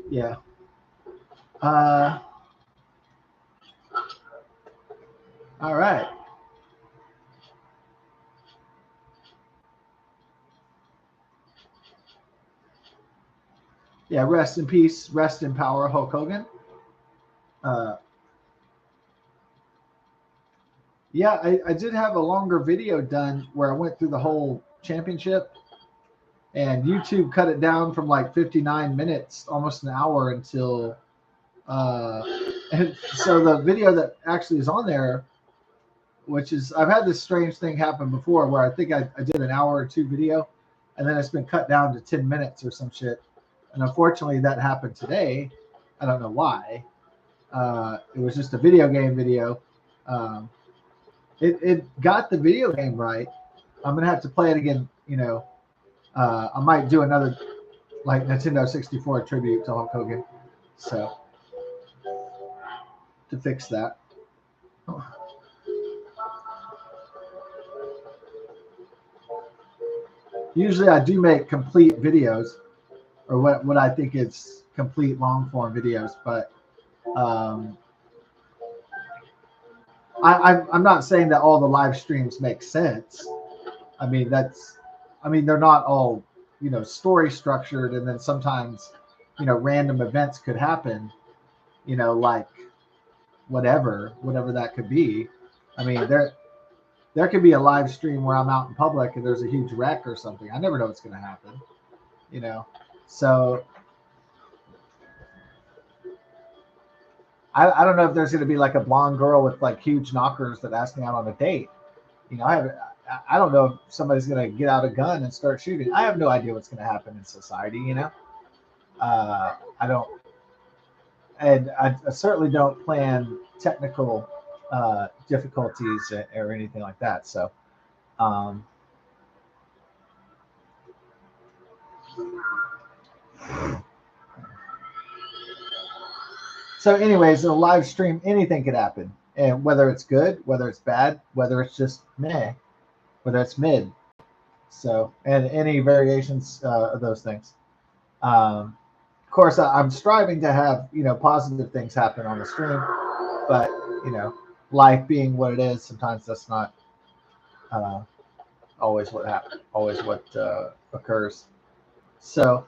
Yeah. All right. Yeah. Rest in peace. Rest in power, Hulk Hogan. Uh, yeah, I did have a longer video done where I went through the whole championship, and YouTube cut it down from like 59 minutes, almost an hour, until. Uh, and so the video that actually is on there, which is I've had this strange thing happen before where I think I did an hour or two video, and then it's been cut down to 10 minutes or some shit. And unfortunately, that happened today. I don't know why. It was just a video game video. Um, it got the video game right. I'm gonna have to play it again. I might do another like Nintendo 64 tribute to Hulk Hogan. So to fix that. Usually I do make complete videos, or what I think is complete long form videos, but um, I'm not saying that all the live streams make sense. I mean they're not all story structured, and then sometimes random events could happen, like whatever that could be. I mean there could be a live stream where I'm out in public and there's a huge wreck or something. I never know what's going to happen, you know. So I don't know if there's going to be like a blonde girl with like huge knockers that asks me out on a date. I don't know if somebody's going to get out a gun and start shooting. I have no idea what's going to happen in society. I don't, and I certainly don't plan technical difficulties or anything like that. So, um, anyways, in a live stream, anything could happen, and whether it's good, whether it's bad, whether it's just meh, whether it's mid. So, and any variations of those things. Of course, I'm striving to have positive things happen on the stream, but life being what it is, sometimes that's not uh, always what happens, always what occurs. So,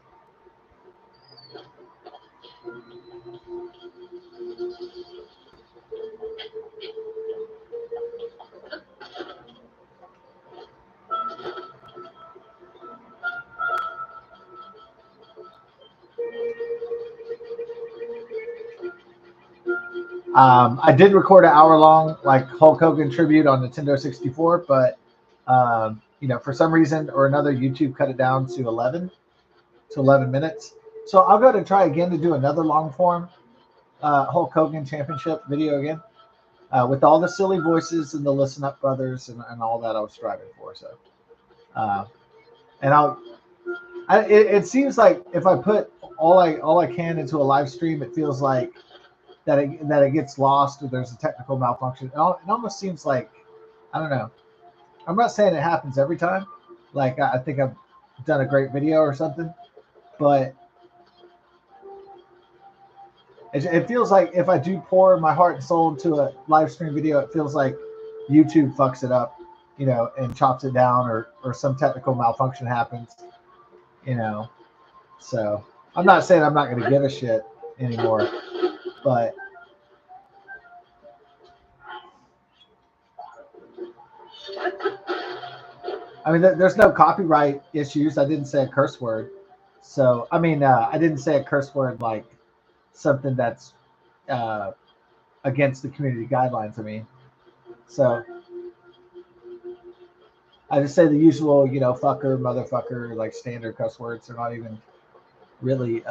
I did record an hour long like Hulk Hogan tribute on Nintendo 64, but for some reason or another, YouTube cut it down to 11 minutes. So I'll go to try again to do another long form Hulk Hogan championship video again with all the silly voices and the Listen Up Brothers and all that I was striving for. So, uh, and it seems like if I put all I can into a live stream, it feels like that it gets lost or there's a technical malfunction. It almost seems like I don't know. I'm not saying it happens every time. Like I think I've done a great video or something, but it feels like if I do pour my heart and soul into a live stream video, it feels like YouTube fucks it up, and chops it down, or some technical malfunction happens, you know. So I'm not saying I'm not going to give a shit anymore, but I mean, there's no copyright issues. I didn't say a curse word, so I mean, I didn't say a curse word like something that's uh, against the community guidelines. I mean, so I just say the usual, fucker, motherfucker, like standard cuss words. They're not even really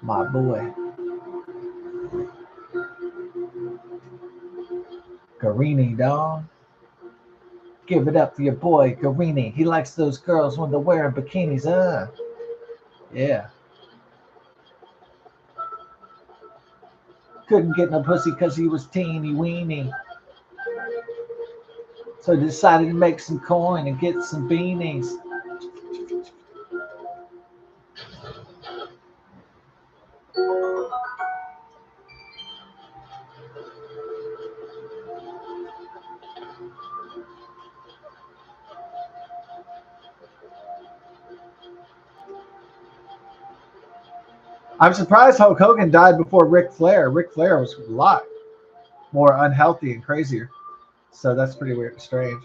my boy. Garini, dog. Give it up for your boy, Garini. He likes those girls when they're wearing bikinis. Yeah. Couldn't get no pussy because he was teeny weeny. So I decided to make some coin and get some beanies. I'm surprised Hulk Hogan died before Ric Flair. Ric Flair was a lot more unhealthy and crazier. So that's pretty weird, strange.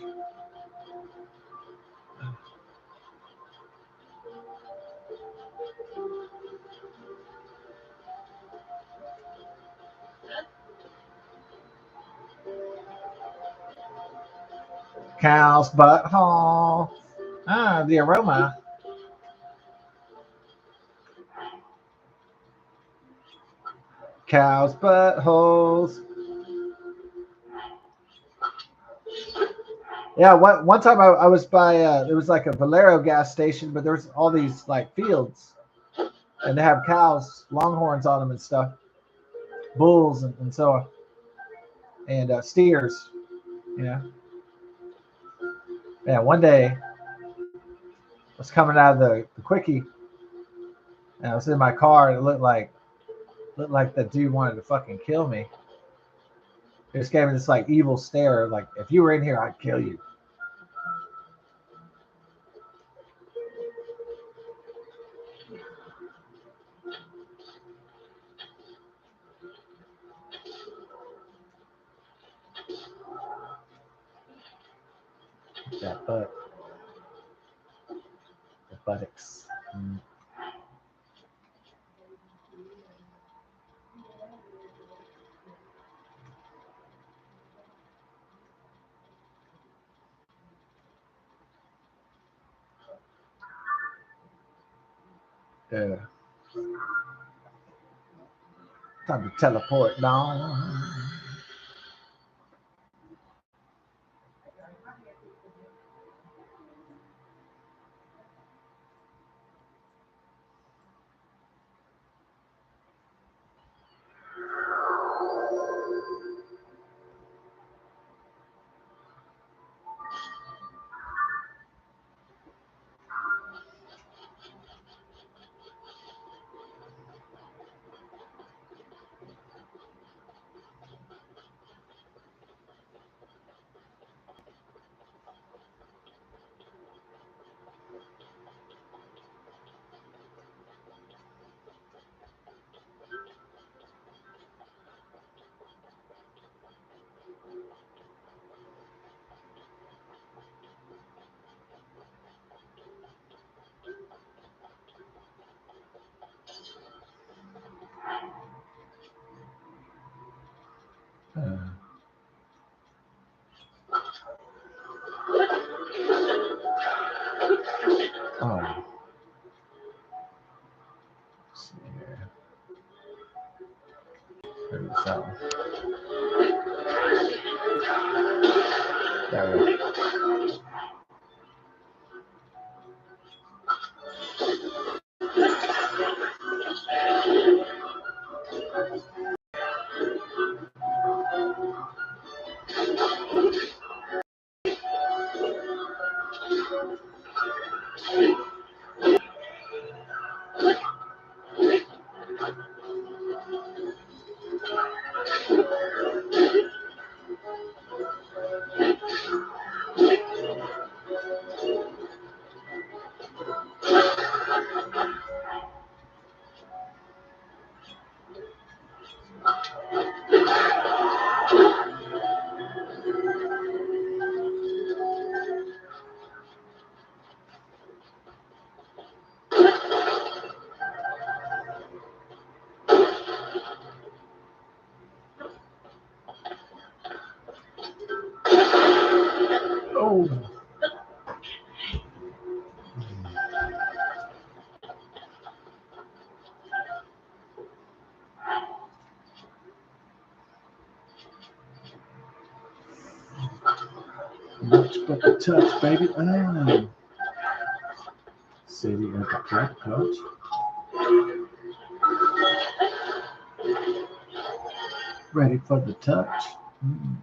Cow's butthole. Ah, the aroma. Cow's buttholes. Yeah, one time I was by there was like a Valero gas station, but there's all these like fields, and they have cows, longhorns on them and stuff, bulls and so on, and steers. Yeah, yeah. One day I was coming out of the quickie, and I was in my car, and it looked like the dude wanted to fucking kill me. He just gave me this like evil stare, like if you were in here, I'd kill you. That butt, the buttocks. Mm. Yeah. Time to teleport down. Oh, let's see here. Maybe something. There we go. Oh, much but the touch, baby. Oh. City of the cat coach. Ready for the touch. Mm.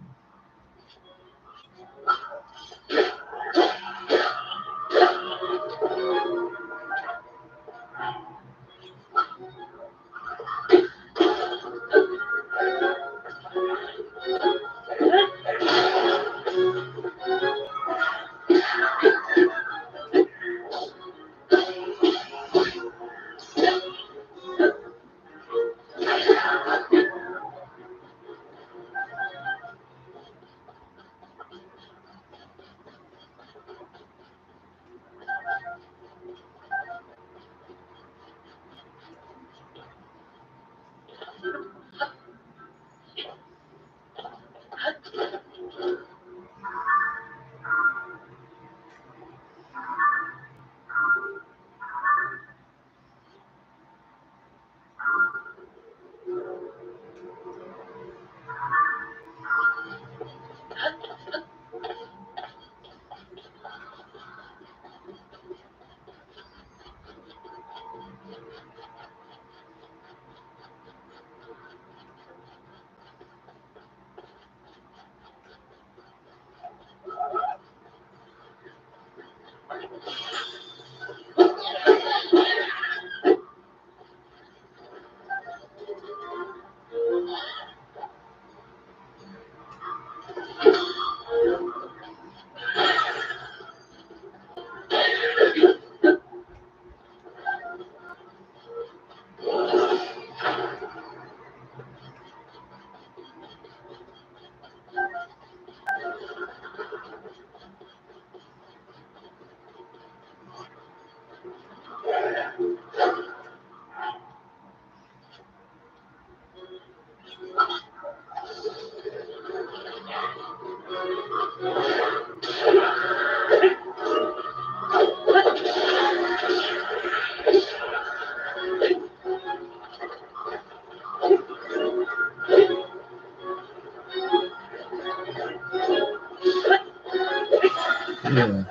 Yeah.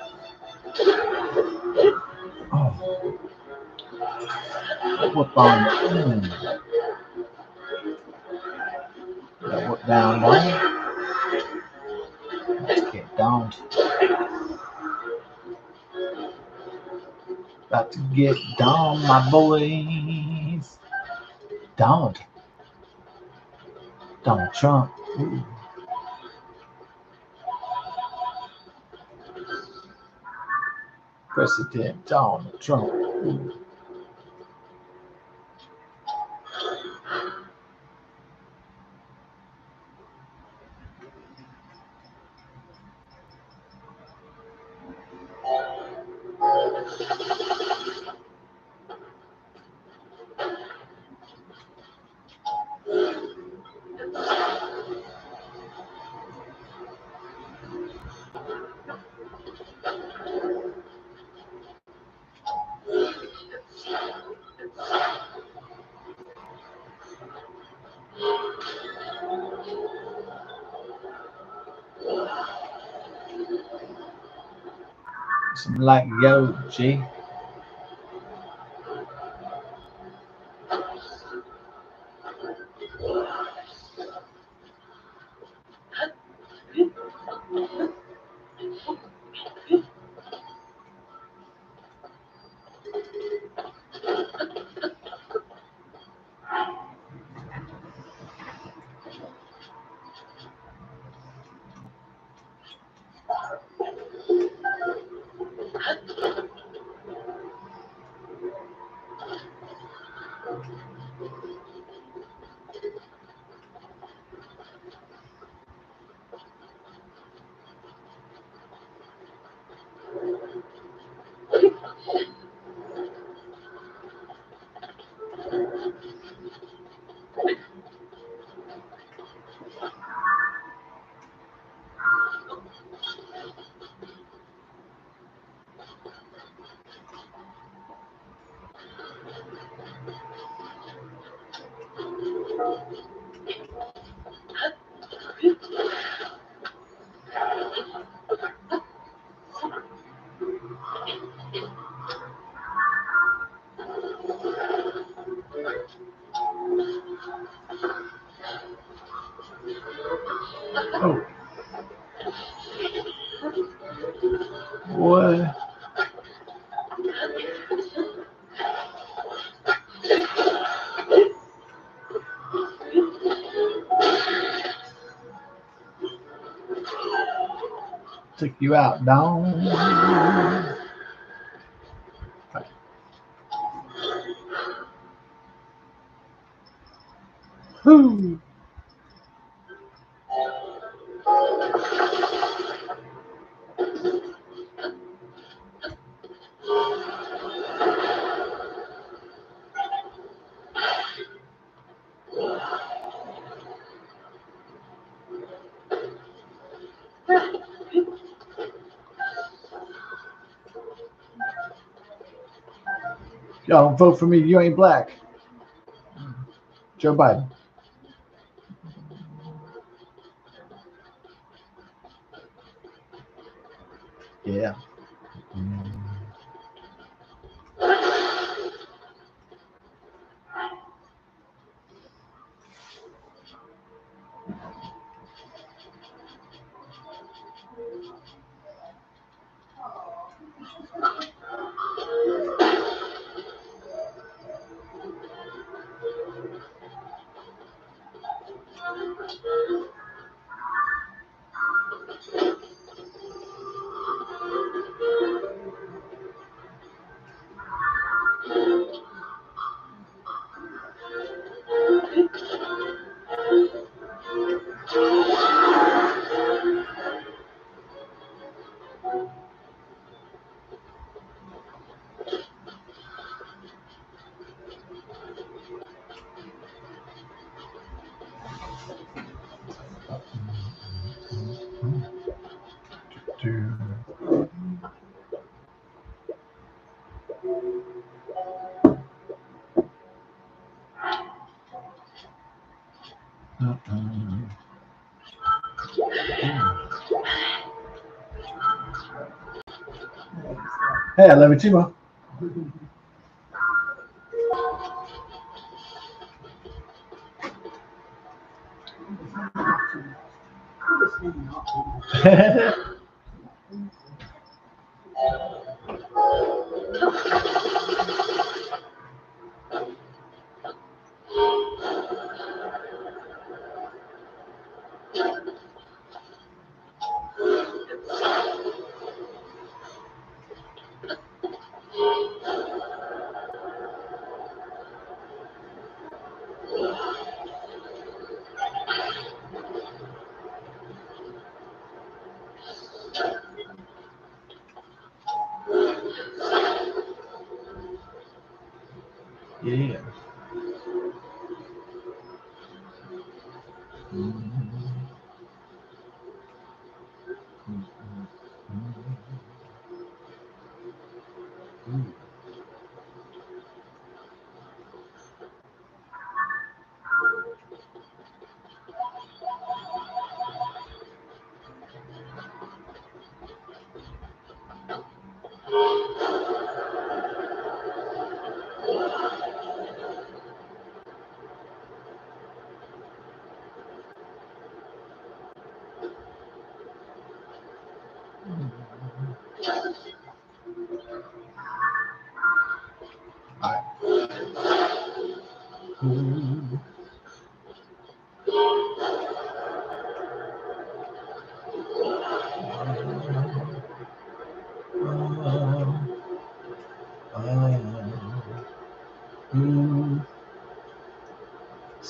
Oh, whoop on. Whoop down, down. Let's get down. About to get down, my boys. Donald. Donald Trump. Ooh. President Donald Trump. Ooh. Something like yo, G. Oh. What? Took you out, down. Whoo. Y'all don't vote for me. You ain't black. Joe Biden. Yeah. Hey, I love you too, Mo. Yeah.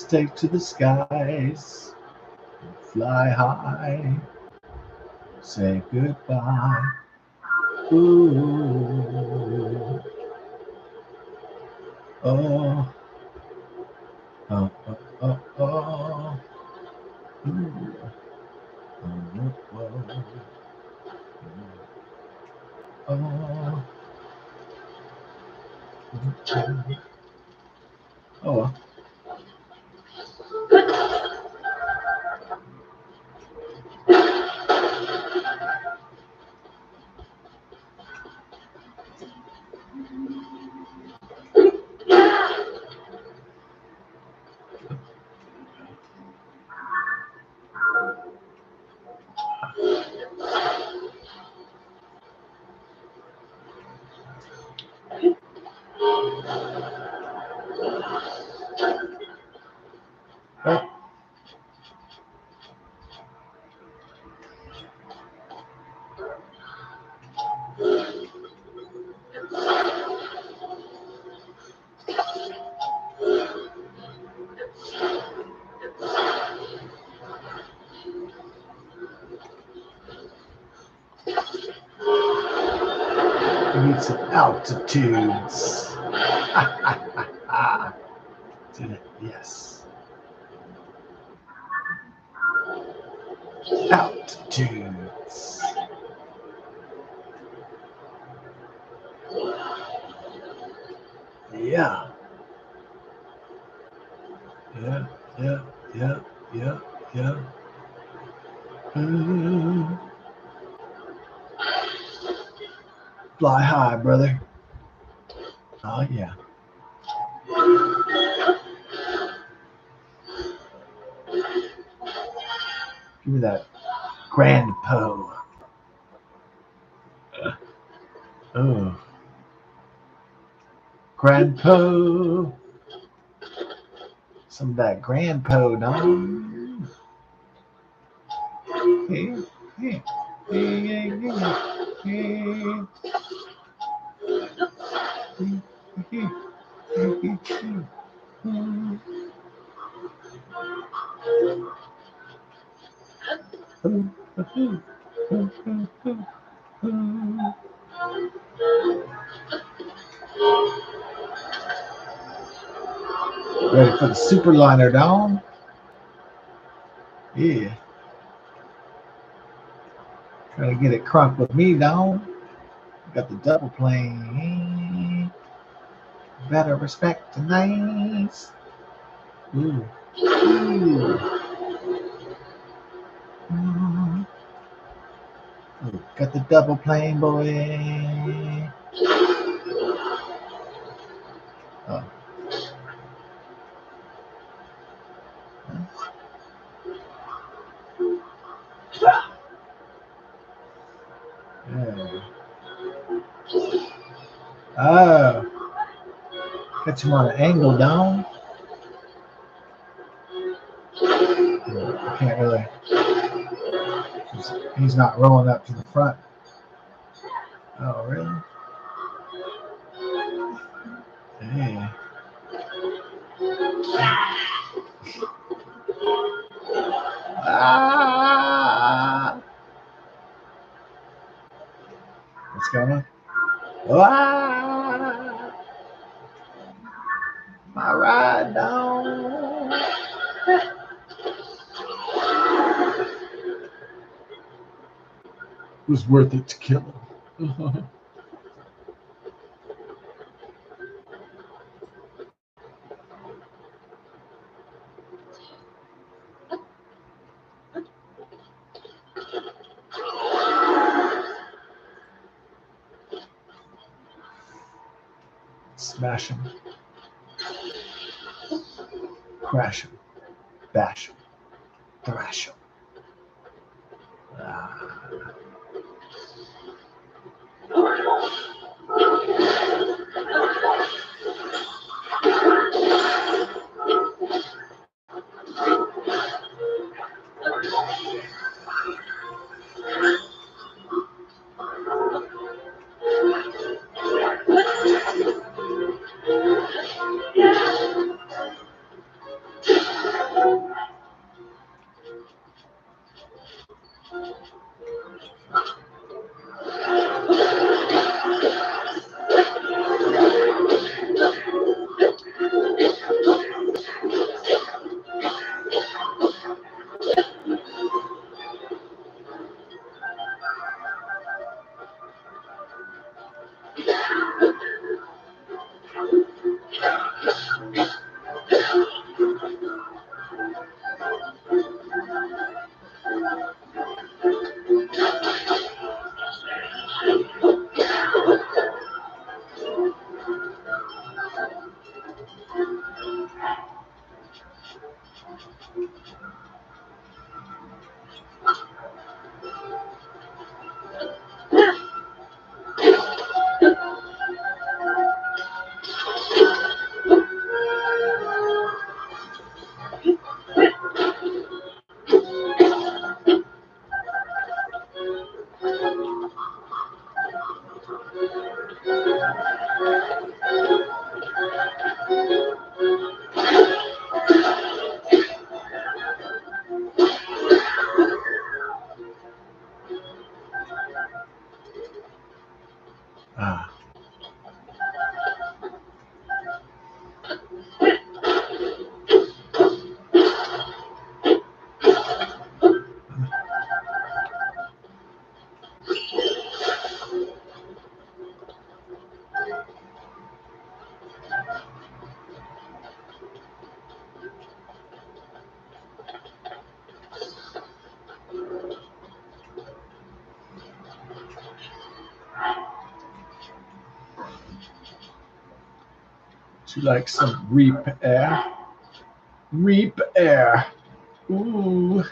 Take to the skies, fly high, say goodbye. Ooh, oh, oh, oh, oh, oh. Ooh, oh, oh, oh, oh. Oh. We need some altitudes. Yes. Altitudes. Yeah. Yeah. Yeah. Yeah. Yeah. Yeah. Mm. Fly high, brother. Oh yeah. Give me that grand po. Oh, grand po. Some of that grand po, no? Hey, hey, hey, hey, ready for the superliner down? Yeah. Trying to get it crunk with me down. Got the double plane. Better respect the nice. Ooh. Ooh. Ooh. Got the double plane, boy. Yeah. Oh, catch him on an angle down. I can't really. He's not rolling up to the front. Oh, really? Hey. Ah! What's going on? Ah! My ride down. It was worth it to kill him. Smash him. Crash him. Bash him. Thrash him. Ah. Ah. She likes some reap air. Reap air. Ooh.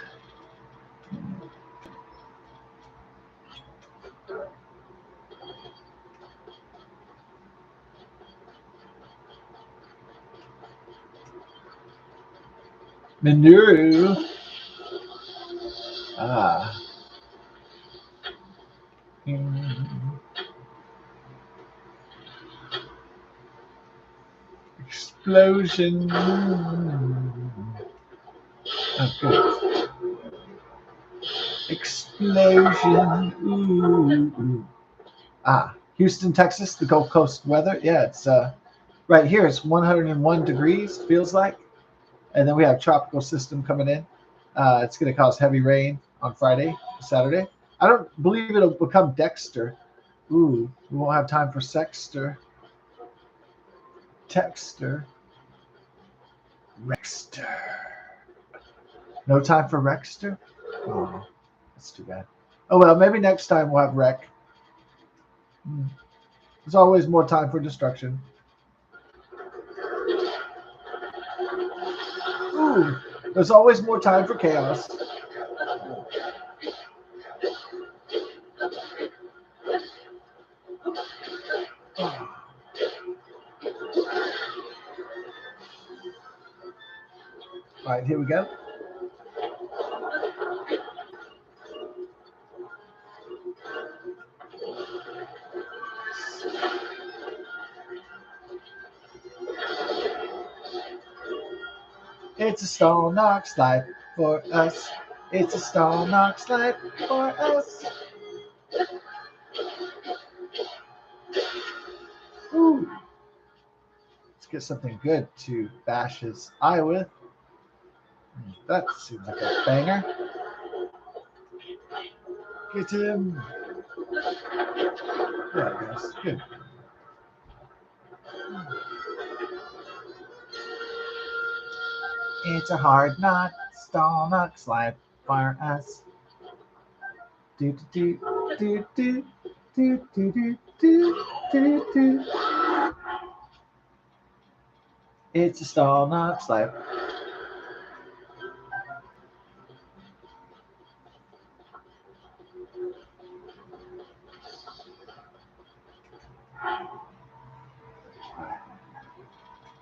Minoru. Ah. Explosion. Oh, good. Explosion. Ooh. Ah, Houston, Texas, the Gulf Coast weather. Yeah, it's right here. It's 101 degrees, feels like. And then we have tropical system coming in. It's going to cause heavy rain on Friday, Saturday. I don't believe it'll become Dexter. Ooh, we won't have time for Sexter. Texter. Rexter. No time for Rexter? Oh, that's too bad. Oh, well, maybe next time we'll have Rec. There's always more time for destruction. Ooh, There's always more time for chaos. All right, here we go. It's a stone knock slide for us. It's a stone knock slide for us. Ooh. Let's get something good to bash his eye with. That seems like a banger. Get him. There it goes. Good. It's a hard knock, stone knock slide for us. Do do do do do do do do do do. It's a stone knock slide.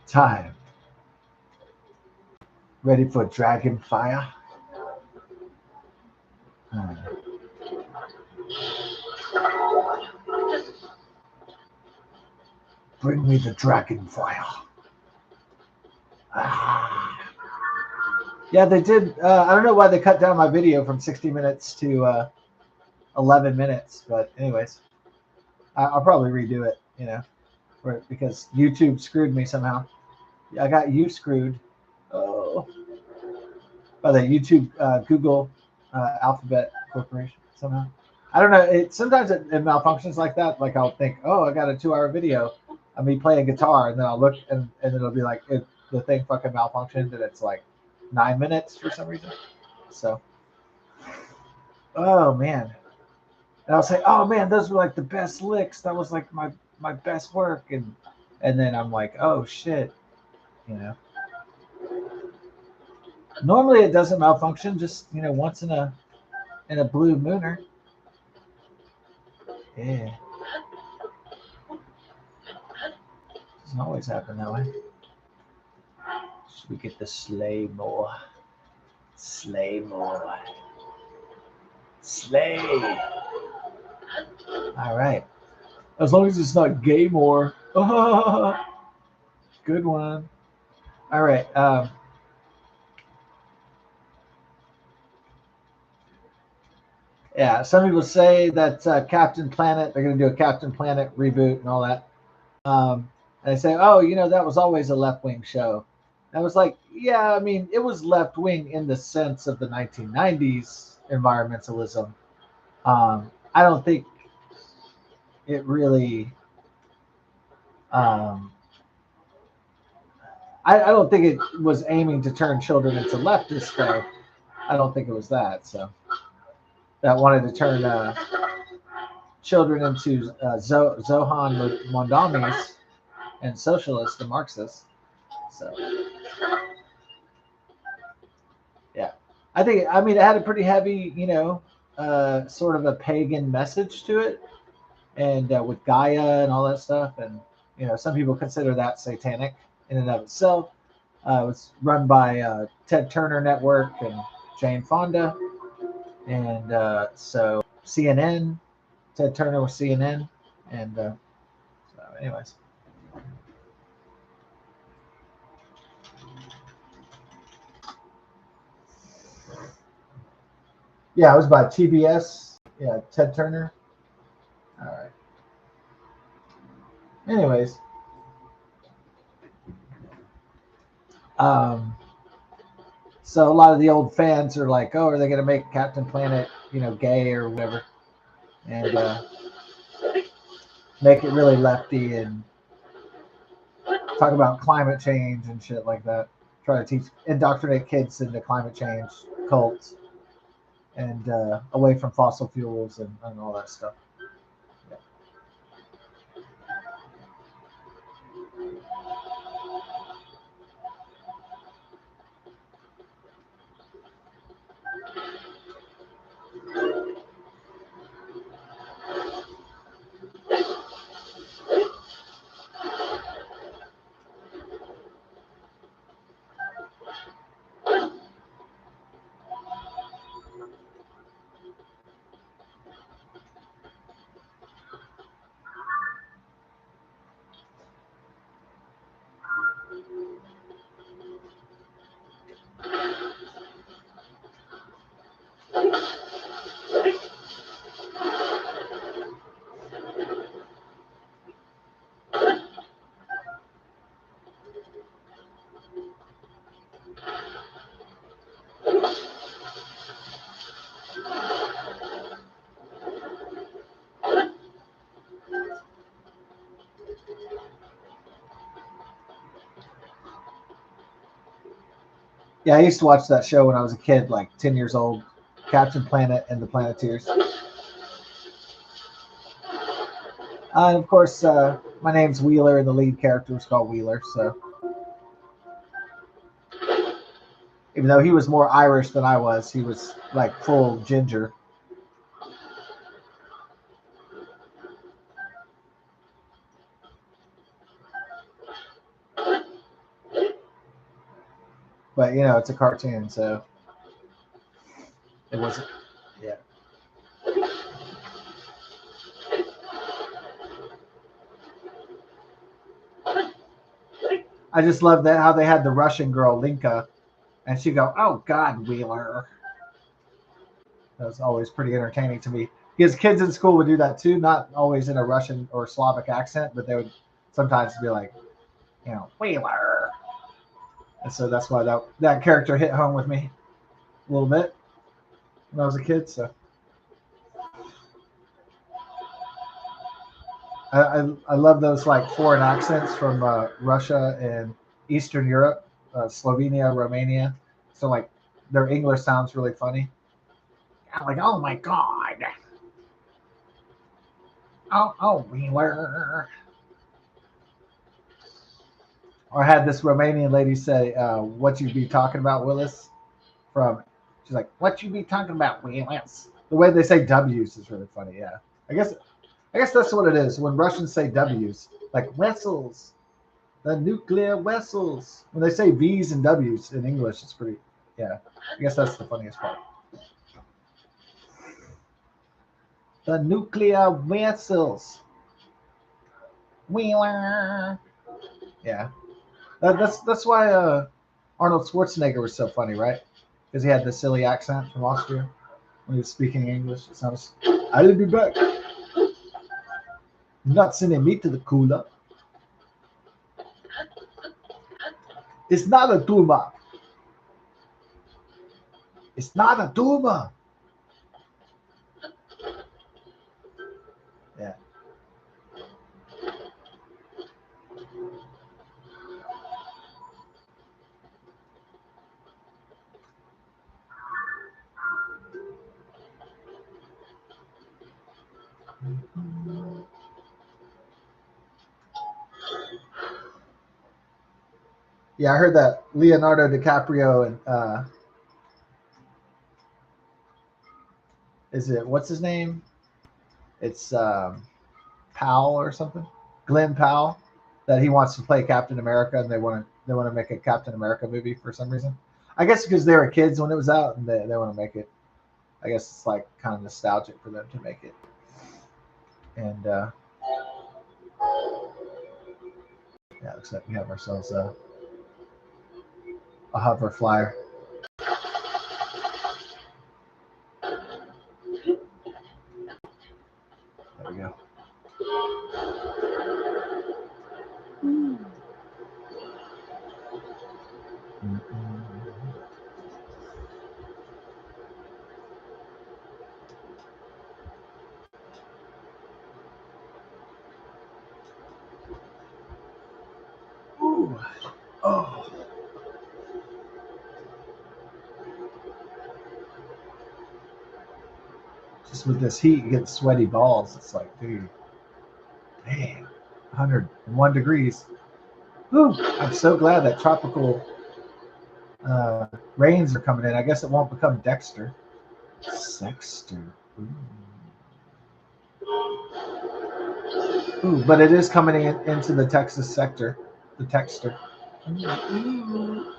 Time. Ready for dragon fire? Bring me the dragon fire. Yeah, they did. I don't know why they cut down my video from 60 minutes to 11 minutes, but anyways, I'll probably redo it, because YouTube screwed me somehow. I got you screwed. Oh, by the YouTube, Google, Alphabet Corporation somehow. I don't know. Sometimes it malfunctions like that. Like I'll think, oh, I got a 2-hour video of me playing guitar, and then I'll look, and it'll be like the thing fucking malfunctioned, and it's like 9 minutes for some reason. So, oh man, and I'll say, oh man, those were like the best licks. That was like my best work, and then I'm like, oh shit, Normally it doesn't malfunction, just once in a blue mooner. Yeah. Doesn't always happen that way. Should we get the slay more? Slay more. Slay. All right. As long as it's not gay more. Oh, good one. All right. Yeah, some people say that Captain Planet, they're going to do a Captain Planet reboot and all that. And they say, oh, that was always a left-wing show. And I was like, yeah, I mean, it was left-wing in the sense of the 1990s environmentalism. I don't think it really... I don't think it was aiming to turn children into leftists, though. I don't think it was that. So that wanted to turn children into Zohan Mondamis and socialists and Marxists. So yeah, I mean, it had a pretty heavy, sort of a pagan message to it, and with Gaia and all that stuff, and some people consider that satanic in and of itself. It was run by Ted Turner Network and Jane Fonda, and so CNN, Ted Turner was CNN, and so anyways. Yeah, it was by TBS. Yeah, Ted Turner. All right. Anyways, so a lot of the old fans are like, "Oh, are they going to make Captain Planet, gay or whatever?" And make it really lefty and talk about climate change and shit like that. Try to indoctrinate kids into climate change cults and away from fossil fuels and all that stuff. Yeah. Yeah, I used to watch that show when I was a kid, like 10 years old. Captain Planet and the Planeteers. And of course, my name's Wheeler, and the lead character was called Wheeler. So even though he was more Irish than I was, he was like full ginger. But it's a cartoon, so it wasn't. Yeah. I just love that how they had the Russian girl Linka, and she go, "Oh God, Wheeler." That was always pretty entertaining to me because kids in school would do that too, not always in a Russian or Slavic accent, but they would sometimes be like, Wheeler. And so that's why that character hit home with me a little bit when I was a kid. So I love those like foreign accents from Russia and Eastern Europe, Slovenia, Romania. So like their English sounds really funny. I'm like, oh my God. Oh, Wheeler. Or I had this Romanian lady say, what you be talking about, Willis? She's like, what you be talking about, Willis? The way they say W's is really funny, yeah. I guess that's what it is. When Russians say W's, like vessels, the nuclear vessels. When they say V's and W's in English, it's pretty, yeah. I guess that's the funniest part. The nuclear vessels. Wheeler. Yeah. That's why Arnold Schwarzenegger was so funny, right? Because he had the silly accent from Austria when he was speaking English. It sounds, I'll be back. Not sending me to the cooler. It's not a tumor. It's not a tumor. Yeah. Yeah, I heard that Leonardo DiCaprio and what's his name? It's Powell or something. Glenn Powell. That he wants to play Captain America, and they want to make a Captain America movie for some reason. I guess because they were kids when it was out, and they want to make it. I guess it's like kind of nostalgic for them to make it. And yeah, looks like we have ourselves a hover flyer. There we go. Ooh. Oh. Just with this heat, you get sweaty balls. It's like, dude, damn, 101 degrees. Whew. I'm so glad that tropical rains are coming in. I guess it won't become Dexter. Sexter. Ooh. Ooh, but it is coming into the Texas sector. The Texter. Ooh.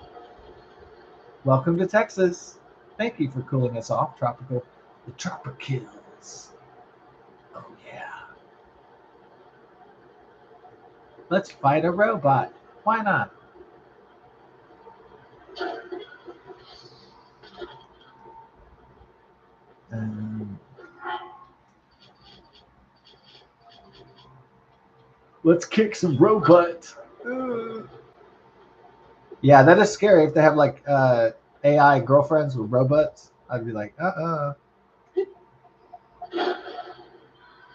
Welcome to Texas. Thank you for cooling us off, tropical. The Tropicals. Oh yeah. Let's fight a robot. Why not? Um, let's kick some robot. Yeah, that is scary. If they have like AI girlfriends with robots, I'd be like, I'm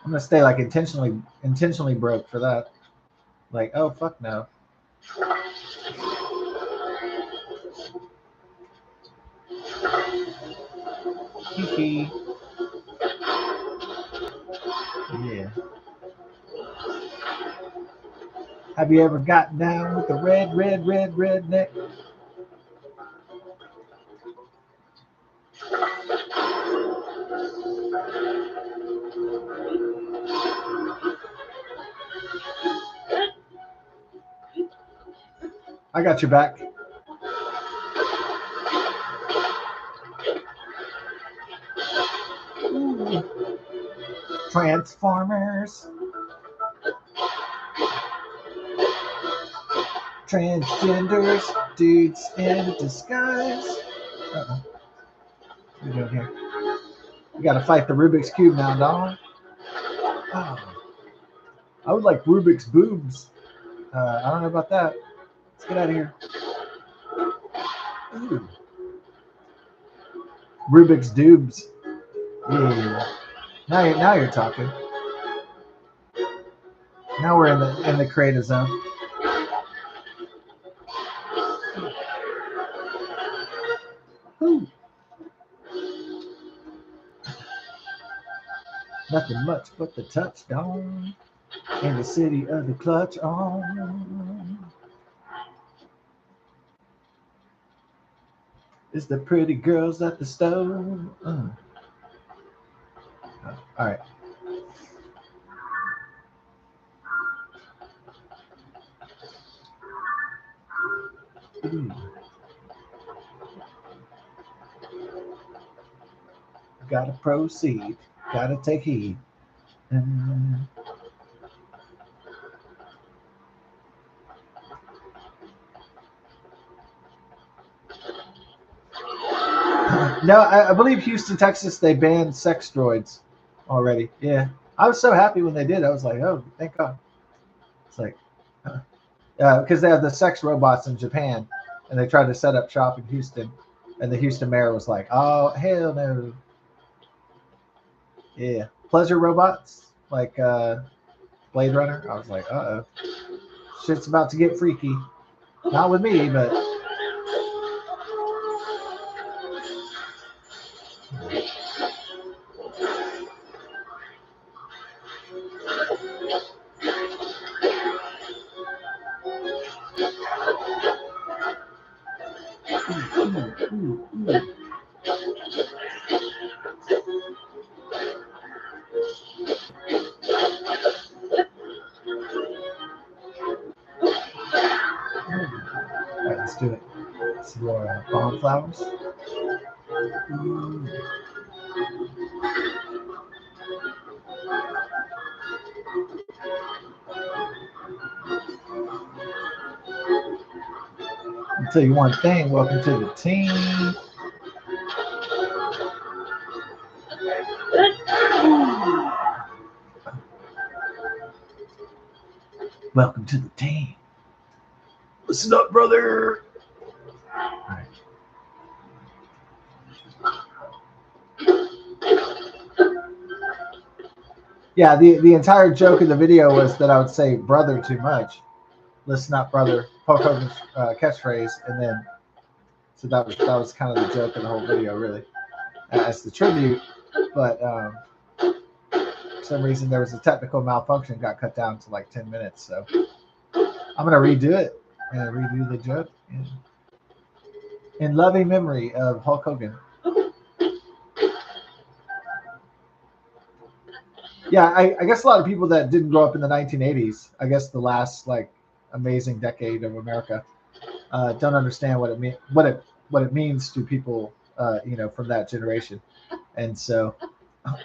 gonna stay like intentionally broke for that. Like, oh fuck no. Kiki. Yeah. Have you ever gotten down with the red redneck? I got your back. Ooh. Transformers. Transgenders. Dudes in disguise. Uh-oh. What are you doing here? You gotta fight the Rubik's Cube now, dog. Oh. I would like Rubik's boobs. I don't know about that. Let's get out of here. Ooh. Rubik's dubs. Yeah. Now you're talking. Now we're in the creative zone. Ooh. Nothing much but the touchdown in the city of the clutch on. It's the pretty girls at the stove. All right. Ooh. Gotta proceed. Gotta take heed. No, I believe Houston, Texas, they banned sex droids already. Yeah. I was so happy when they did. I was like, oh, thank God. It's like, because they have the sex robots in Japan, and they tried to set up shop in Houston, and the Houston mayor was like, oh, hell no. Yeah. Pleasure robots, like Blade Runner. I was like, uh-oh. Shit's about to get freaky. Not with me, but... All right, let's do it. Some more bomb flowers. I'll tell you one thing. Welcome to the team. Welcome to the team. Listen up, brother. All right. Yeah, the entire joke of the video was that I would say brother too much. Listen up, brother. Hulk Hogan's catchphrase, and then so that was kind of the joke of the whole video, really, as the tribute. But for some reason there was a technical malfunction, got cut down to like 10 minutes. So I'm gonna redo it and redo the joke in loving memory of Hulk Hogan. Yeah, I guess a lot of people that didn't grow up in the 1980s, I guess the last like amazing decade of America, don't understand what it means to people, from that generation. And so,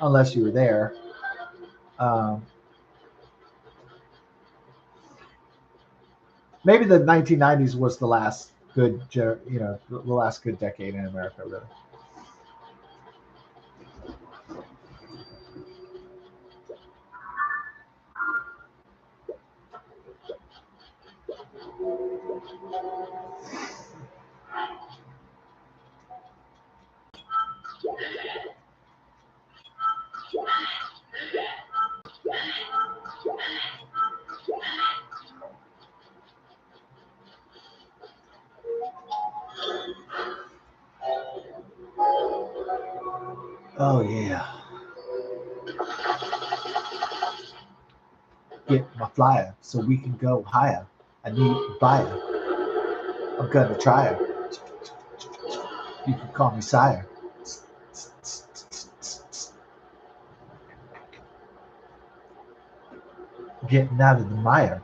unless you were there, um, maybe the 1990s was the last good, the last good decade in America, really. Oh yeah. Get my flyer so we can go higher. I need a buyer. I'm gonna try her. You can call me sire. Getting out of the mire.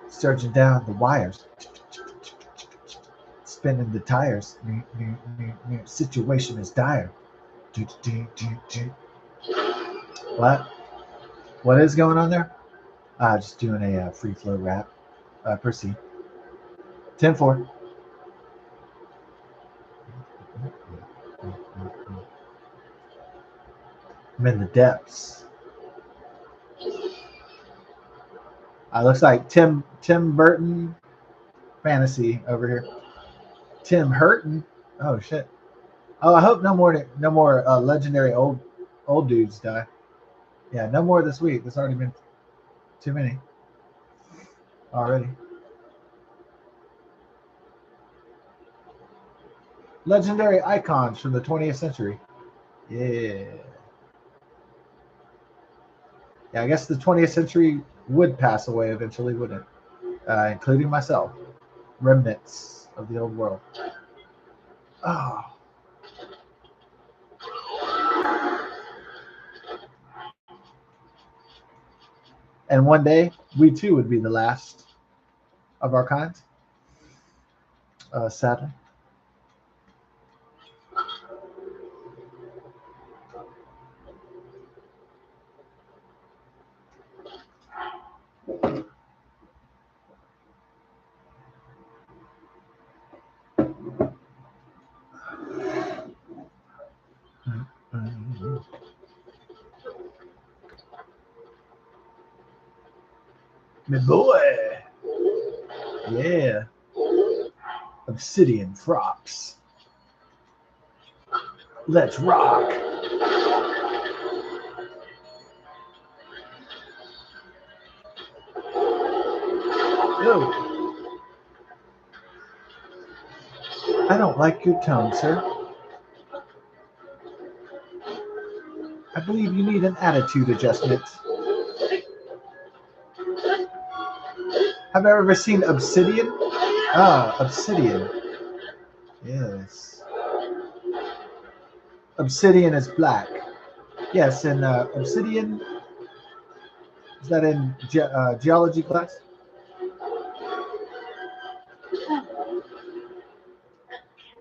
Searching down the wires. Spinning the tires. Situation is dire. What? What is going on there? Just doing a free flow rap. Proceed. 10-4. I'm in the depths. Looks like Tim Burton fantasy over here. Tim Hurton. Oh shit. Oh, I hope no more legendary old dudes die. Yeah, no more this week. There's already been too many already. Legendary icons from the 20th century. Yeah. Yeah, I guess the 20th century would pass away eventually, wouldn't it? Including myself. Remnants of the old world. Oh. And one day, we too would be the last of our kind. Sadly. My boy. Yeah. Obsidian frocks. Let's rock. Yo. I don't like your tone, sir. I believe you need an attitude adjustment. Have I ever seen Obsidian? Obsidian. Yes. Obsidian is black. Yes, and Obsidian, is that in geology class?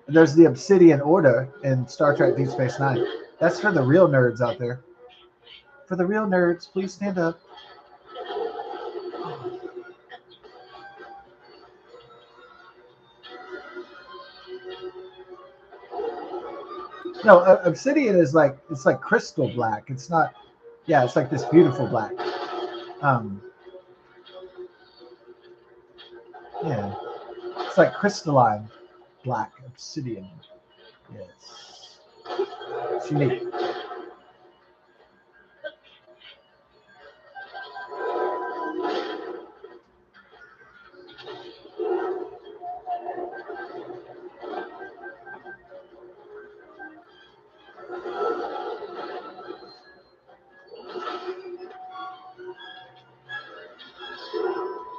There's the Obsidian Order in Star Trek Deep Space Nine. That's for the real nerds out there. For the real nerds, please stand up. No, Obsidian is like, it's like crystal black. It's not, yeah, it's like this beautiful black. Yeah, it's like crystalline black obsidian. Yes, it's unique.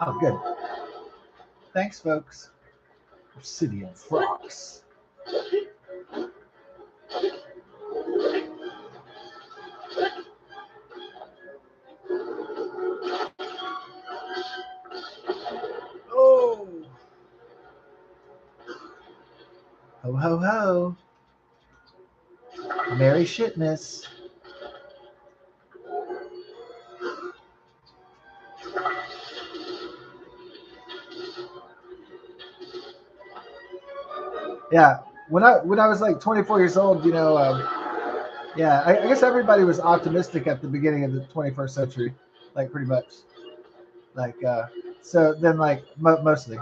Oh, good. Thanks, folks. Obsidian frogs. Oh. Ho, ho, ho. Merry shitness. Yeah, when I was like 24 years old, yeah, I guess everybody was optimistic at the beginning of the 21st century, like pretty much, like so then like mostly.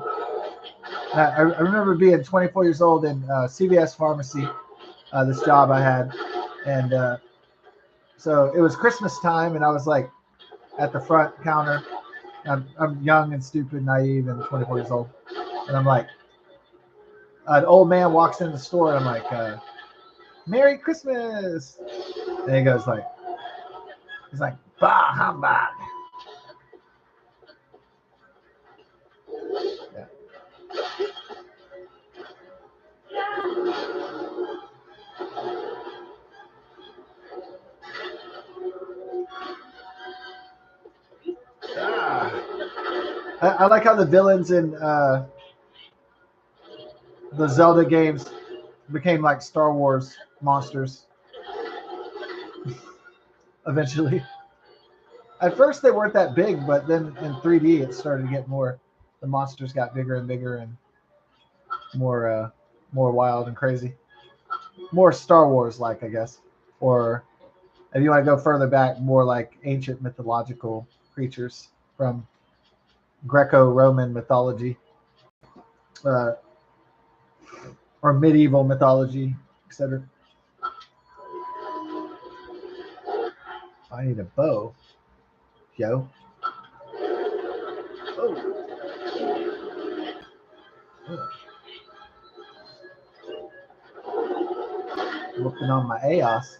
I remember being 24 years old in CVS pharmacy, this job I had, and so it was Christmas time, and I was like at the front counter. I'm young and stupid, naive, and 24 years old, and I'm like, an old man walks in the store, and I'm like, Merry Christmas. And he goes like, he's like, bah humbug. Yeah. Ah. I like how the villains in the Zelda games became like Star Wars monsters eventually. At first they weren't that big, but then in 3D it started to get more. The monsters got bigger and bigger and more wild and crazy. More Star Wars like, I guess. Or if you want to go further back, more like ancient mythological creatures from Greco-Roman mythology, uh, or medieval mythology, etc. I need a bow, yo. Oh, working on my AOS.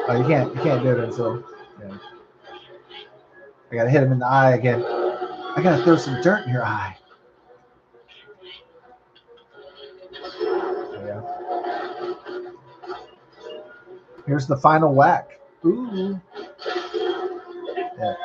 Oh, you can't do it until. Yeah. I gotta hit him in the eye again. I gotta throw some dirt in your eye. Yeah. Here's the final whack. Ooh. Yeah.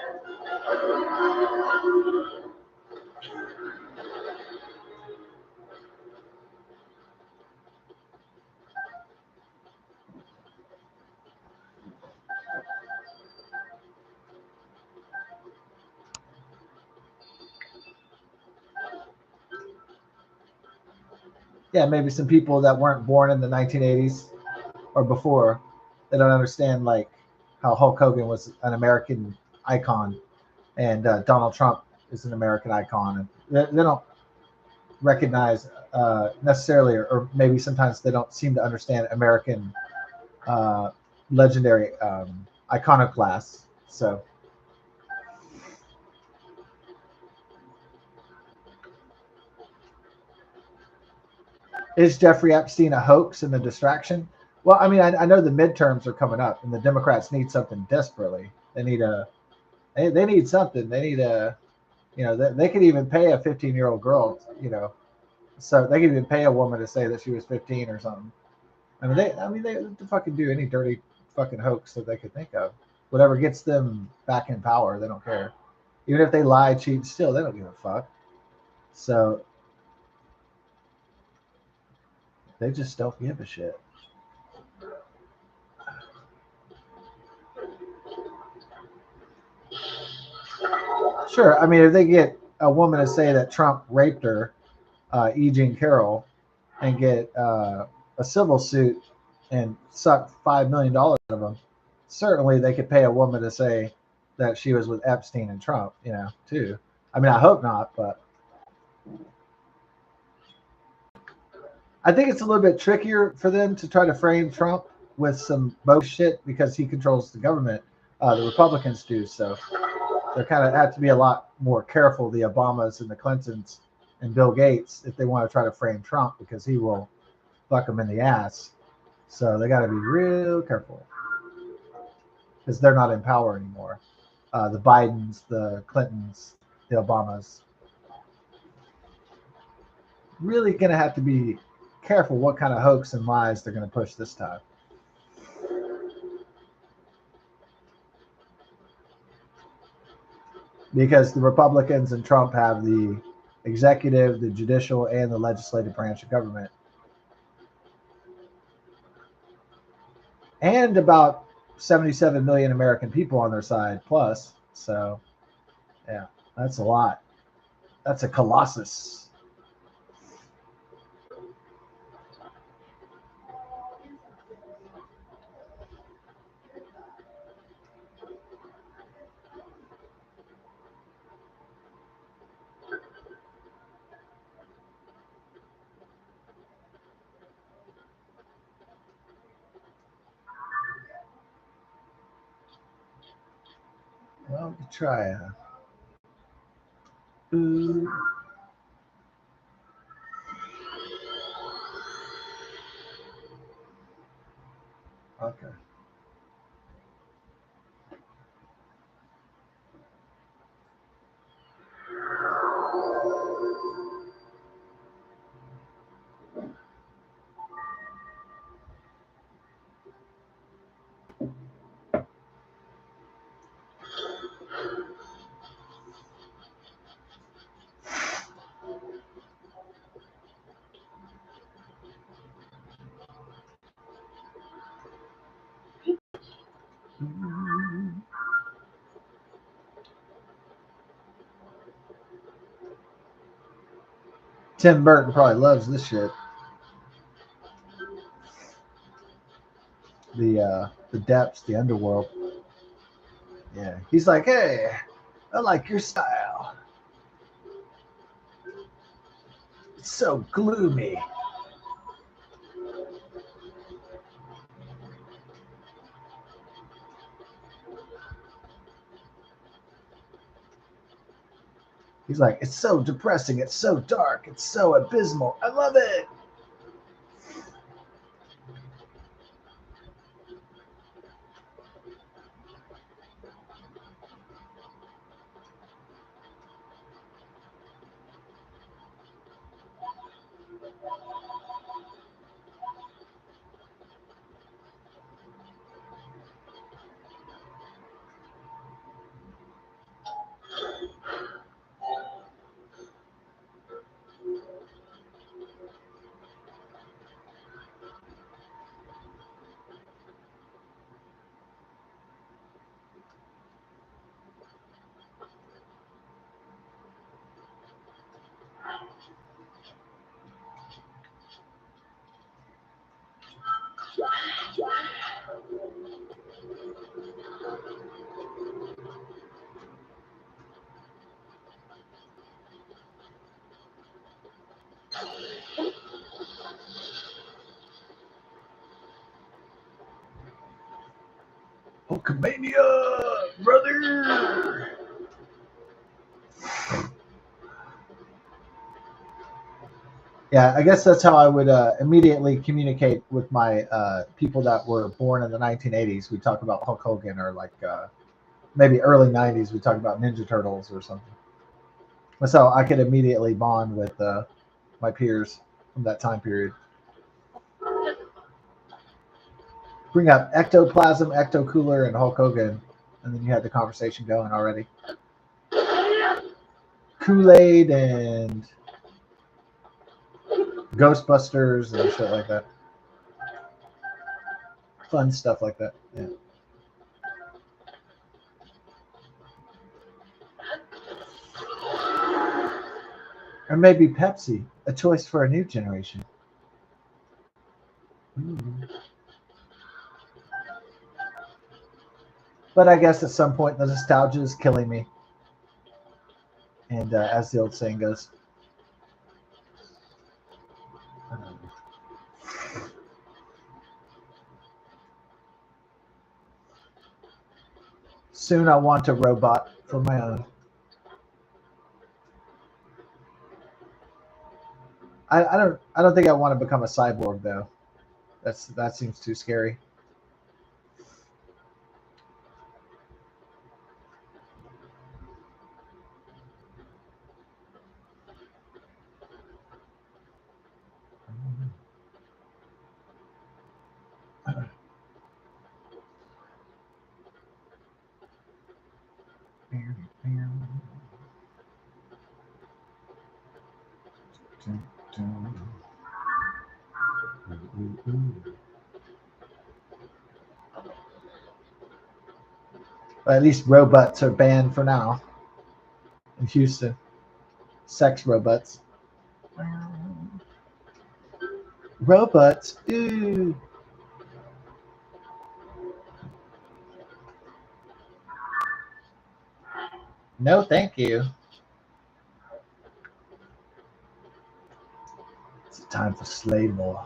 Yeah, maybe some people that weren't born in the 1980s or before, they don't understand like how Hulk Hogan was an American icon and Donald Trump is an American icon, and they don't recognize necessarily, or maybe sometimes they don't seem to understand American uh, legendary iconoclasts. So, is Jeffrey Epstein a hoax and a distraction? Well, I mean, I know the midterms are coming up, and the Democrats need something desperately. They need something. They need a, they could even pay a 15-year-old girl, so they could even pay a woman to say that she was 15 or something. They fucking do any dirty fucking hoax that they could think of. Whatever gets them back in power, they don't care. Even if they lie, cheat, still, they don't give a fuck. So they just don't give a shit. Sure, I mean, if they get a woman to say that Trump raped her, E. Jean Carroll, and get a civil suit and suck $5 million out of them, certainly they could pay a woman to say that she was with Epstein and Trump, too. I mean, I hope not, but I think it's a little bit trickier for them to try to frame Trump with some bogus shit because he controls the government. The Republicans do, so they kind of have to be a lot more careful. The Obamas and the Clintons and Bill Gates, if they want to try to frame Trump, because he will fuck them in the ass. So they got to be real careful because they're not in power anymore. The Bidens, the Clintons, the Obamas, really going to have to be careful what kind of hoax and lies they're going to push this time. Because the Republicans and Trump have the executive, the judicial, and the legislative branch of government. And about 77 million American people on their side plus. So, yeah, that's a lot. That's a colossus. Well, try. Ooh. Okay. Tim Burton probably loves this shit. The depths, the underworld. Yeah, he's like, hey, I like your style. It's so gloomy. He's like, it's so depressing. It's so dark. It's so abysmal. I love it. Hulkamania, brother. Yeah, I guess that's how I would immediately communicate with my people that were born in the 1980s. We talk about Hulk Hogan, or like maybe early 90s. We talk about Ninja Turtles or something. So I could immediately bond with my peers from that time period. Bring up ectoplasm, ecto cooler, and Hulk Hogan, and then you had the conversation going already. Kool-Aid and Ghostbusters and shit like that. Fun stuff like that. Yeah. Or maybe Pepsi, a choice for a new generation. Ooh. But I guess at some point the nostalgia is killing me. And as the old saying goes, soon I want a robot for my own. I don't think I want to become a cyborg though. That seems too scary. But at least robots are banned for now in Houston. Sex robots. Robots. Ooh. No, thank you. It's time for Slaymore.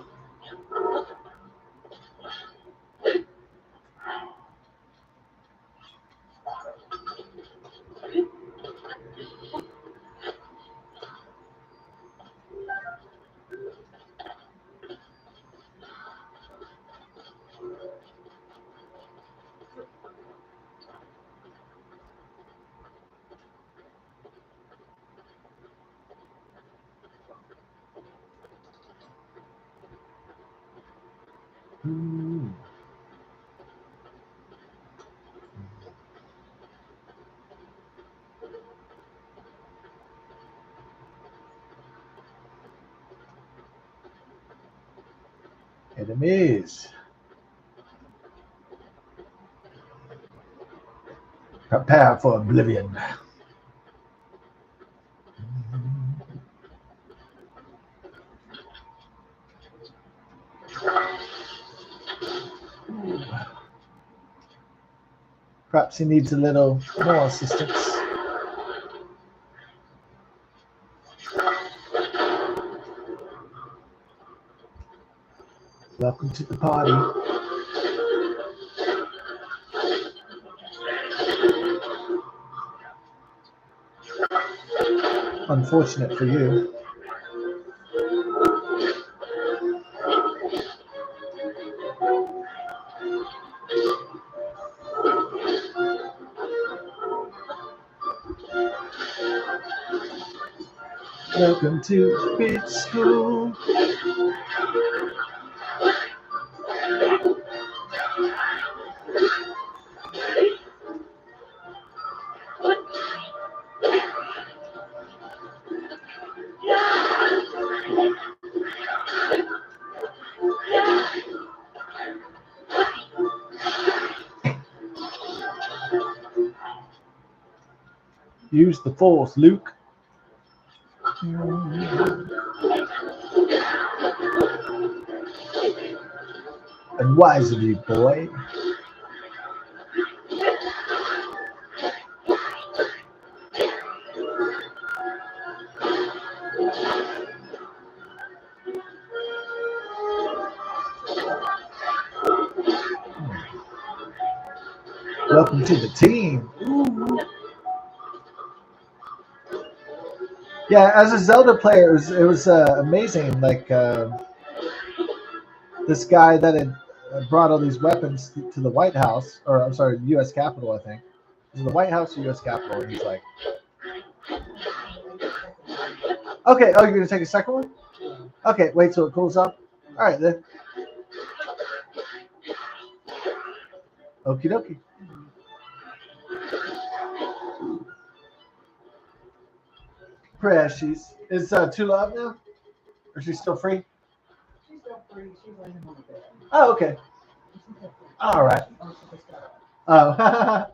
Ooh. Enemies. Prepare for oblivion. Perhaps he needs a little more assistance. Welcome to the party. Unfortunate for you. Welcome to Bitch School. Use the force, Luke. And wise of you, boy. Welcome to the team. Yeah, as a Zelda player, it was amazing. Like this guy that had brought all these weapons to the White House, or I'm sorry, the U.S. Capitol, I think. Is it the White House or U.S. Capitol? And he's like, okay, oh, you're going to take a second one? Okay, wait till it cools up. All right, then. Okie dokie. Precious. Is Tula up now? Or is she still free? She's still free. She's laying on the bed. Oh, okay. All right. Oh.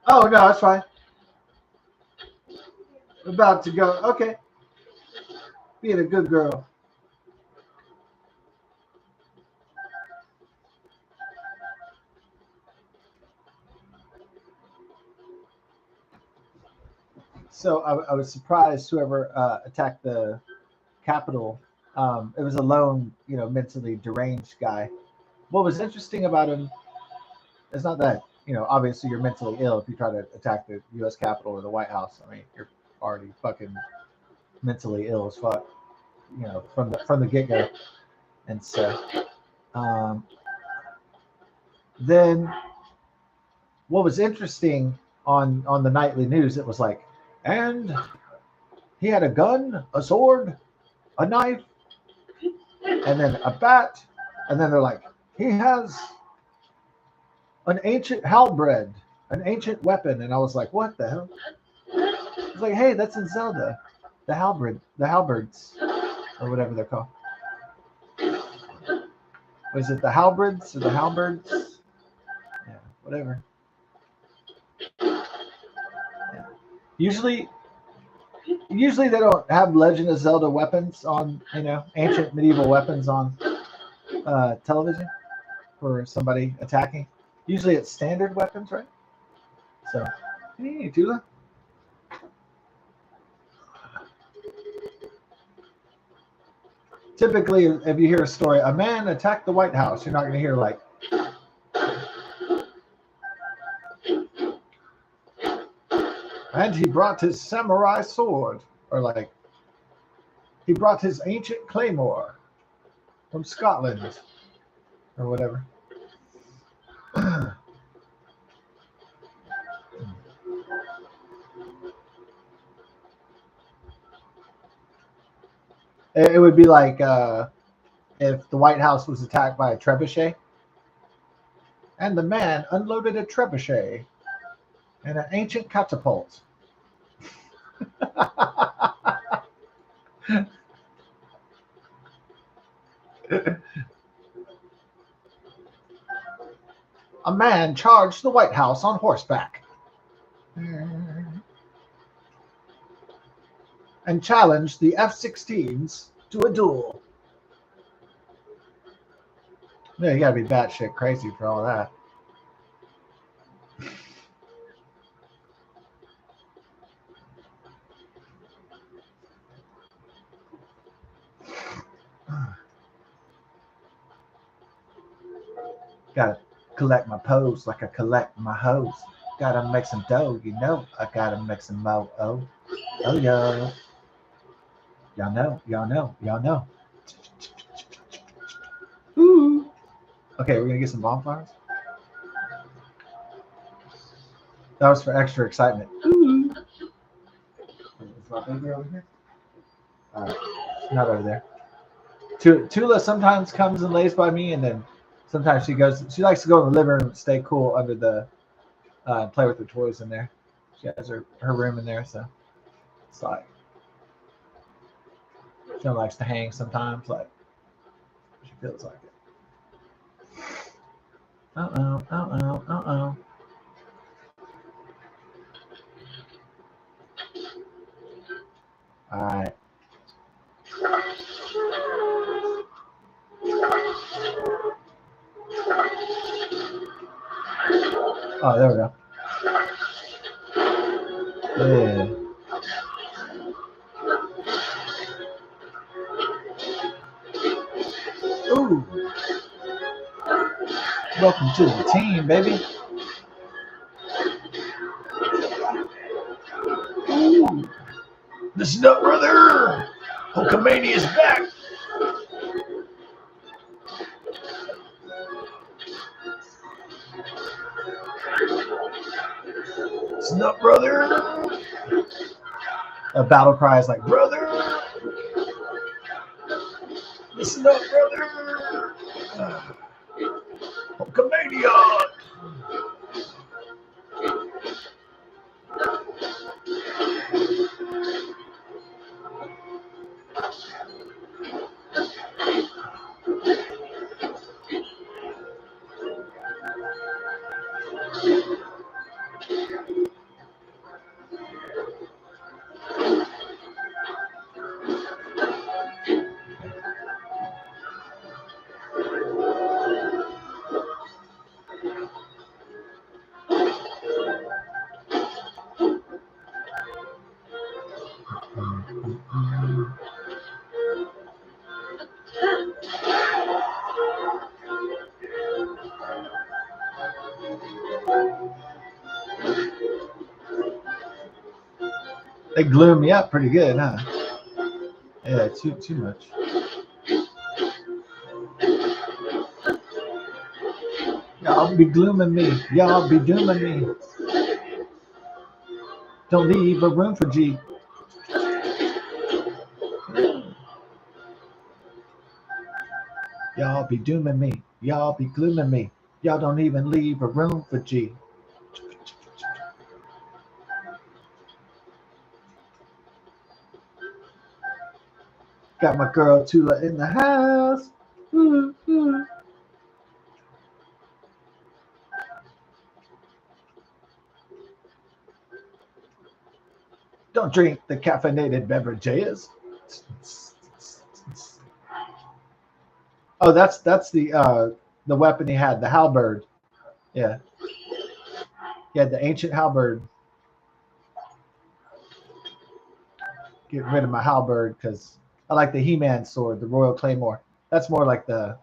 Oh, no, that's fine. About to go. Okay. Being a good girl. So I was surprised whoever attacked the Capitol. It was a lone, mentally deranged guy. What was interesting about him is not that, obviously you're mentally ill if you try to attack the U.S. Capitol or the White House. I mean, you're already fucking mentally ill as fuck, from the get go. And so, um, then what was interesting on the nightly news, it was like, and he had a gun, a sword, a knife, and then a bat, and then they're like, he has an ancient halberd, an ancient weapon, and I was like, what the hell? I was like, hey, that's in Zelda, the halberds, or whatever they're called. Was it the halberds or the halberds? Yeah, whatever. Yeah. Usually they don't have Legend of Zelda weapons on, ancient medieval weapons on television for somebody attacking. Usually it's standard weapons, right? So, hey, Tula. Typically, if you hear a story, a man attacked the White House, you're not going to hear like, and he brought his samurai sword, or like, he brought his ancient claymore from Scotland, or whatever. It would be like if the White House was attacked by a trebuchet, and the man unloaded a trebuchet and an ancient catapult. A man charged the White House on horseback and challenged the F-16s to a duel. Yeah, you gotta be batshit crazy for all that. Gotta collect my pose like I collect my hose. Gotta make some dough, you know. I gotta make some mo. Oh, oh yeah. Y'all know, y'all know, y'all know. Ooh. Okay, we're gonna get some bonfires. That was for extra excitement. Ooh. Is my baby over here? All right, not over there. Tula sometimes comes and lays by me, and then sometimes she goes. She likes to go in the living room, stay cool under the, play with her toys in there. She has her room in there, so it's like she likes to hang sometimes. Like she feels like it. Uh-oh. All right. Oh, there we go. Yeah. Ooh. Welcome to the team, baby. Ooh. Listen up, brother. Hulkamania is back. Listen up, brother. A battle cry is like, brother. Listen up, brother. Hulkamania. They glue me up pretty good, huh? Yeah, too much. Y'all be glooming me. Y'all be dooming me. Don't leave a room for G. Y'all be dooming me. Y'all be glooming me. Y'all don't even leave a room for G. Got my girl Tula in the house. Ooh, ooh. Don't drink the caffeinated beverages. Oh, that's the weapon he had, the halberd. Yeah. He had the ancient halberd. Get rid of my halberd because I like the He-Man sword, the Royal Claymore. That's more like the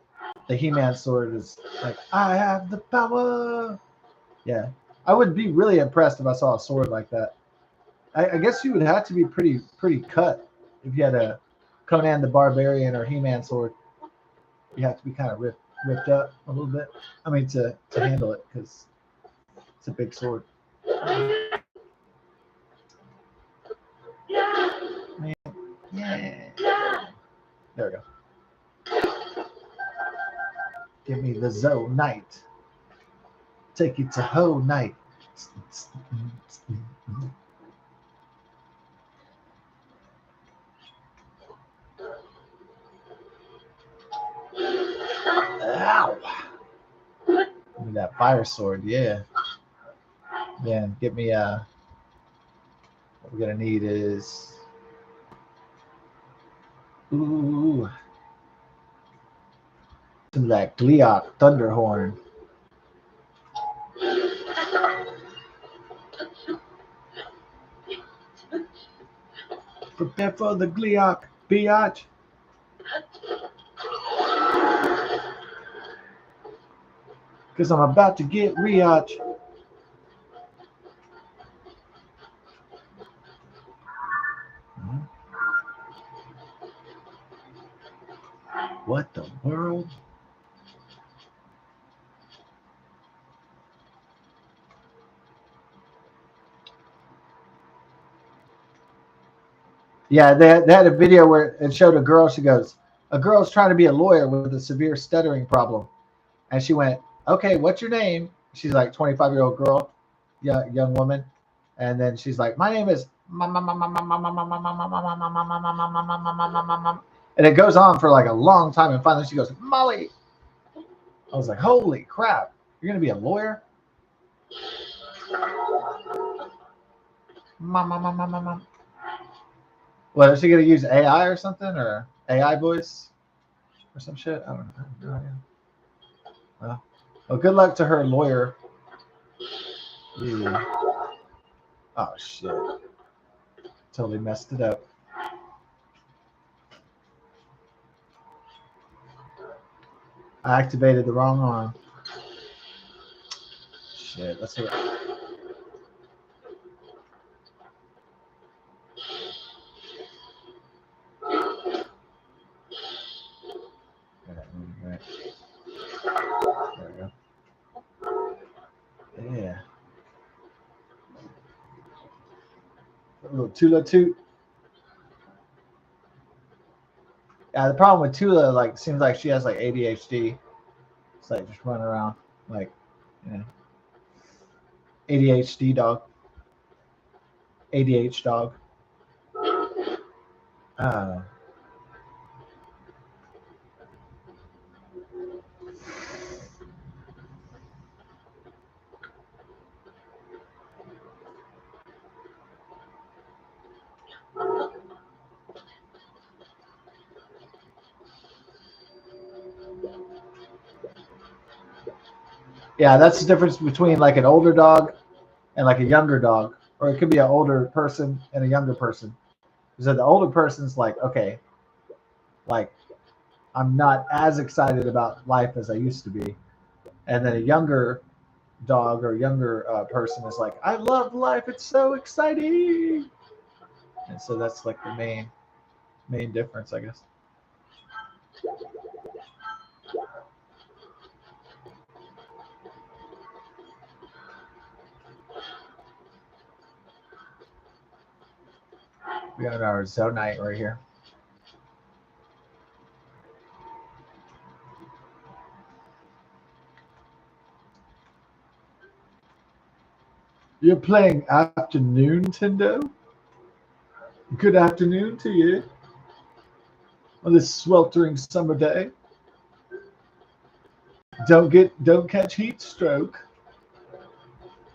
He-Man sword is like, I have the power. Yeah. I would be really impressed if I saw a sword like that. I guess you would have to be pretty cut if you had a Conan the Barbarian or He-Man sword. You have to be kind of ripped up a little bit. I mean, to handle it because it's a big sword. Yeah. There we go. Give me the Zoe night. Take it to whole night. Ow. Give me that fire sword, yeah. Then get me what we're gonna need is ooh some of that Gliok Thunderhorn. Prepare for the Gliok, biatch. Cause I'm about to get riach. What the world? Yeah, they had a video where it showed a girl. She goes, a girl's trying to be a lawyer with a severe stuttering problem. And she went, okay, what's your name? She's like 25-year-old girl, young woman. And then she's like, my name is and it goes on for like a long time. And finally she goes, Molly. I was like, holy crap. You're going to be a lawyer? What, is she going to use AI or something? Or AI voice? Or some shit? I don't know. Well, good luck to her lawyer. Yeah. Oh, shit. Totally messed it up. I activated the wrong arm. Shit, let's see. Right. There we go. Yeah. A little Tula toot. Yeah, the problem with Tula, like, seems like she has like ADHD. It's like just running around, like, you know, ADHD dog, ADH dog. Uh, yeah, that's the difference between like an older dog and like a younger dog, or it could be an older person and a younger person. So the older person's like, okay, like I'm not as excited about life as I used to be, and then a younger dog or younger person is like, I love life, it's so exciting. And so that's like the main difference, I guess. We got our Zonite right here. You're playing Afternoontendo? Good afternoon to you on this sweltering summer day. Don't catch heat stroke.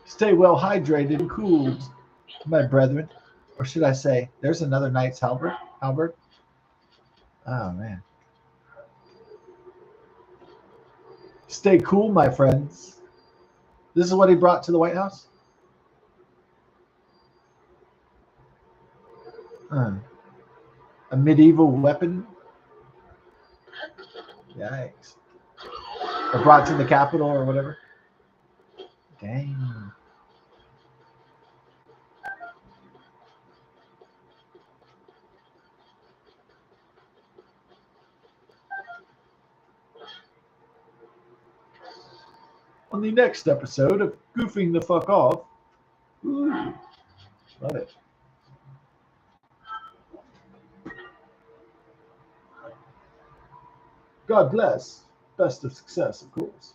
Stay well hydrated and cooled, my brethren. Or should I say, there's another Knight's Halberd. Oh man. Stay cool, my friends. This is what he brought to the White House? A medieval weapon? Yikes. Or brought to the Capitol or whatever? Dang. On the next episode of Goofing the Fuck Off. Ooh, love it. God bless. Best of success, of course.